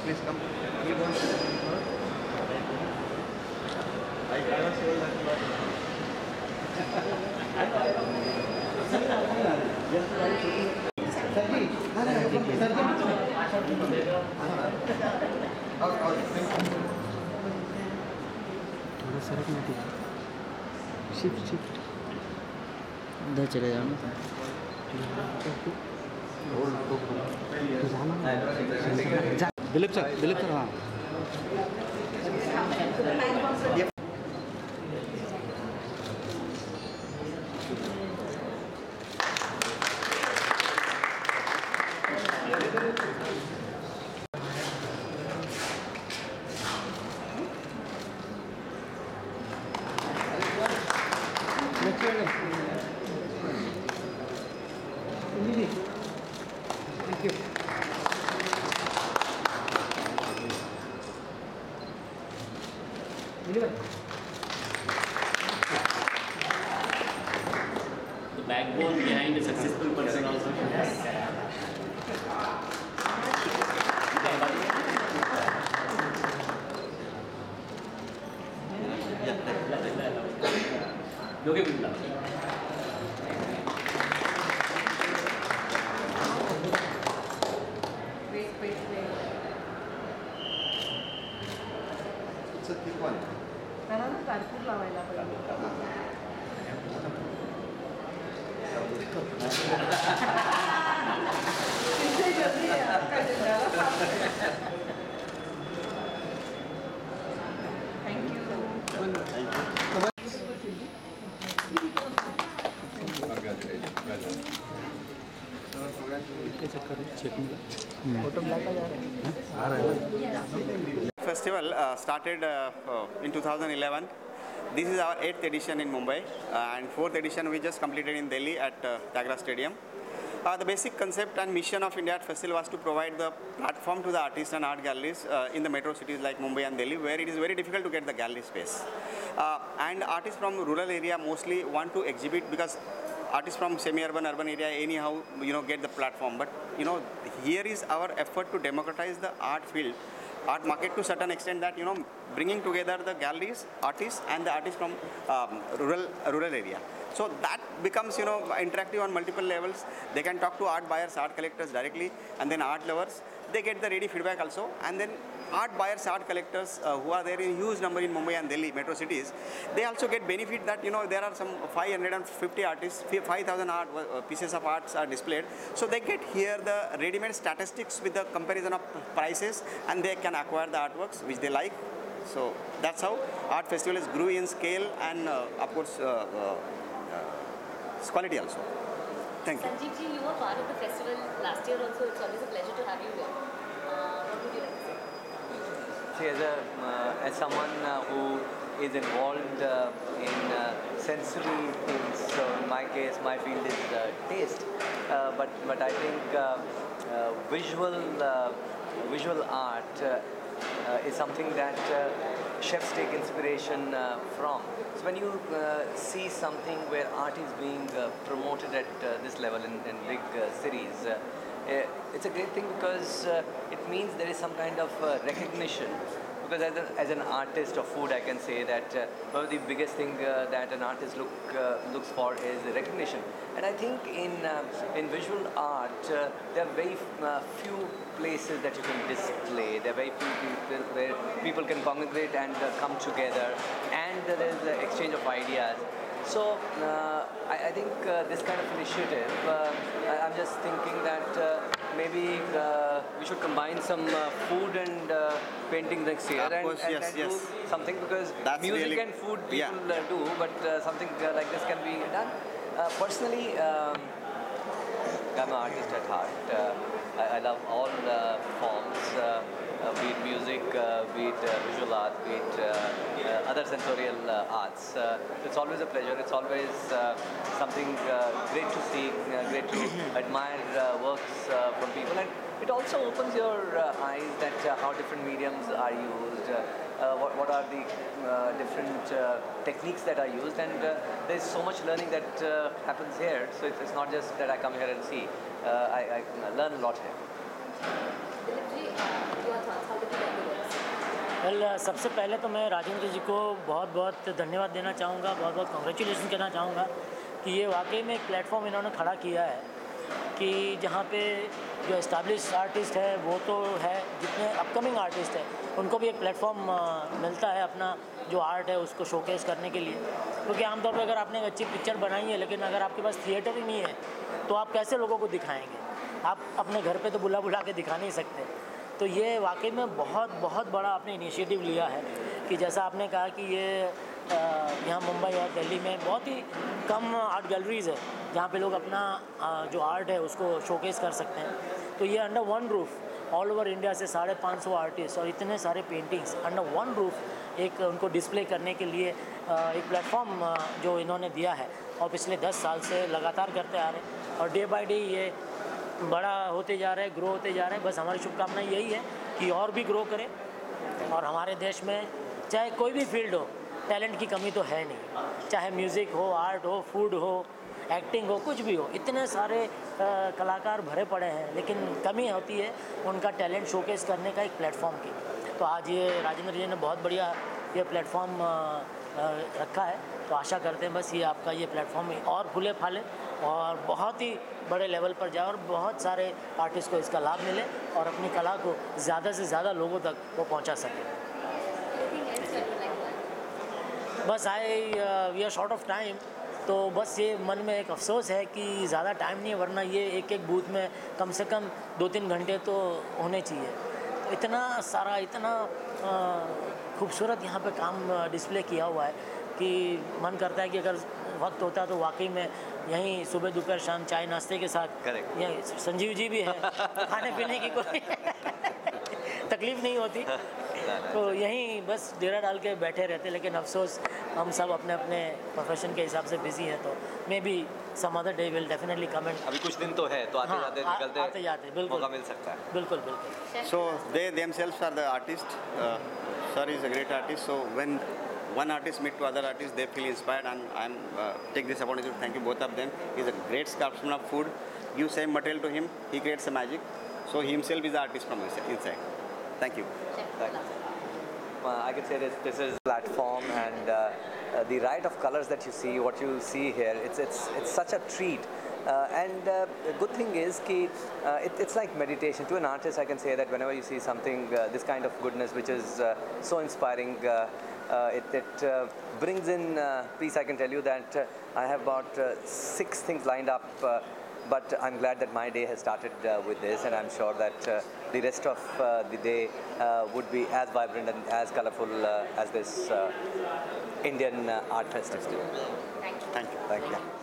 Please come. I was told that you थोड़ा सरक नहीं दिया शिफ्ट उधर चले जाओ ना दिलीप सर हाँ Thank you. The backbone behind a successful person also. Yogi Bunda. Wait. It's a thick one. Festival started in 2011. This is our 8th edition in Mumbai and 4th edition we just completed in Delhi at Tagra Stadium. The basic concept and mission of India Art Festival was to provide the platform to the artists and art galleries in the metro cities like Mumbai and Delhi, where it is very difficult to get the gallery space. And artists from rural area mostly want to exhibit because artists from semi-urban, urban area anyhow, get the platform. But, here is our effort to democratize the art field, art market to a certain extent that, bringing together the galleries, artists and the artists from rural area. So that becomes, interactive on multiple levels. They can talk to art buyers, art collectors directly, and then art lovers. They get the ready feedback also, and then art buyers, art collectors who are there in huge number in Mumbai and Delhi metro cities, they also get benefit that there are some 550 artists, 5,000 art pieces of arts are displayed. So they get here the ready-made statistics with the comparison of prices, and they can acquire the artworks which they like. So that's how art festival is grew in scale and of course quality also. Thank you. Sanjeev ji, you were part of the festival last year also. It's always a pleasure to have you here. What would you like to say? See, as someone who is involved in sensory things, so in my case, my field is taste. But I think visual art is something that chefs take inspiration from. So when you see something where art is being promoted at this level in big cities, it's a great thing because it means there is some kind of recognition. Because as an artist of food, I can say that one of the biggest thing that an artist looks for is recognition. And I think in visual art, there are very few places that you can display. There are very few people where people can congregate and come together, and there is the exchange of ideas. So I think this kind of initiative, I'm just thinking that maybe we should combine some food and painting next year, and do something, because that's music really, and food people do, but something like this can be done. Personally, I'm an artist at heart. I love all forms, be it music, be it visual art, be it other sensorial arts. It's always a pleasure. It's always something great to see, great to admire works from people. And it also opens your eyes that how different mediums are used. what are the different techniques that are used, and there's so much learning that happens here. So it's not just that I come here and see. I learn a lot here. Dilip ji, your thoughts, how did you like the works? Well सबसे पहले तो मैं राजेंद्र जी को बहुत बहुत धन्यवाद देना चाहूँगा, बहुत बहुत कॉन्ग्रेचुलेसन करना चाहूँगा कि ये वाकई में एक प्लेटफॉर्म इन्होंने खड़ा किया है कि जहाँ पे जो एस्टैब्लिश आर्टिस्ट है वो तो है, जितने अपकमिंग आर्टिस्ट है उनको भी एक प्लेटफॉर्म मिलता है अपना जो आर्ट है उसको शोकेस करने के लिए। क्योंकि आमतौर पर अगर आपने एक अच्छी पिक्चर बनाई है लेकिन अगर आपके पास थिएटर ही नहीं है तो आप कैसे लोगों को दिखाएंगे? आप अपने घर पे तो बुला के दिखा नहीं सकते। तो ये वाकई में बहुत बड़ा आपने इनिशिएटिव लिया है कि जैसा आपने कहा कि ये यहाँ मुंबई और दिल्ली में बहुत ही कम आर्ट गैलरीज़ है जहाँ पे लोग अपना जो आर्ट है उसको शोकेस कर सकते हैं। तो ये under one roof all over India से 550 आर्टिस्ट और इतने सारे पेंटिंग्स अंडर वन रूफ एक उनको डिस्प्ले करने के लिए एक प्लेटफॉर्म जो इन्होंने दिया है और पिछले 10 साल से लगातार करते आ रहे हैं और डे बाय डे ये बड़ा होते जा रहा है, ग्रो होते जा रहे हैं। बस हमारी शुभकामना यही है कि और भी ग्रो करें और हमारे देश में चाहे कोई भी फील्ड हो टैलेंट की कमी तो है नहीं, चाहे म्यूज़िक हो, आर्ट हो, फूड हो, एक्टिंग हो, कुछ भी हो, इतने सारे कलाकार भरे पड़े हैं लेकिन कमी होती है उनका टैलेंट शोकेस करने का एक प्लेटफॉर्म की। तो आज ये राजेंद्र जी ने बहुत बढ़िया ये प्लेटफॉर्म रखा है। तो आशा करते हैं बस ये आपका ये प्लेटफॉर्म और फूले फाले और बहुत ही बड़े लेवल पर जाए और बहुत सारे आर्टिस्ट को इसका लाभ मिले और अपनी कला को ज़्यादा से ज़्यादा लोगों तक वो पहुंचा सके। बस we are short of time, तो बस ये मन में एक अफसोस है कि ज़्यादा टाइम नहीं है, वरना ये एक बूथ में कम से कम 2-3 घंटे तो होने चाहिए। तो इतना सारा इतना खूबसूरत यहाँ पे काम डिस्प्ले किया हुआ है कि मन करता है कि अगर वक्त होता तो वाकई में यहीं सुबह दोपहर शाम चाय नाश्ते के साथ यहीं संजीव जी भी है खाने पीने की कोई तकलीफ़ नहीं होती, तो यहीं बस डेरा डाल के बैठे रहते। लेकिन अफसोस हम सब अपने अपने प्रोफेशन के हिसाब से बिजी हैं, तो maybe some other day will definitely comment. अभी कुछ दिन तो है तो आते जाते बिल्कुल मौका मिल सकता है। बिल्कुल। So they themselves are the artist. Sir is a great artist. So when one artist meet to other artists, they feel inspired, and I'm take this opportunity to thank you both of them. He's a great craftsman of food. Give same material to him, he creates a magic. So he himself is the artist from inside. Thank you. I can say this is a platform, and the riot of colors that you see, what you see here, it's such a treat. And the good thing is that it's like meditation. To an artist, I can say that whenever you see something, this kind of goodness, which is so inspiring, it brings in peace. I can tell you that I have about 6 things lined up, but I'm glad that my day has started with this, and I'm sure that the rest of the day would be as vibrant and as colorful as this Indian Art Festival. Thank you. Thank you. Thank you.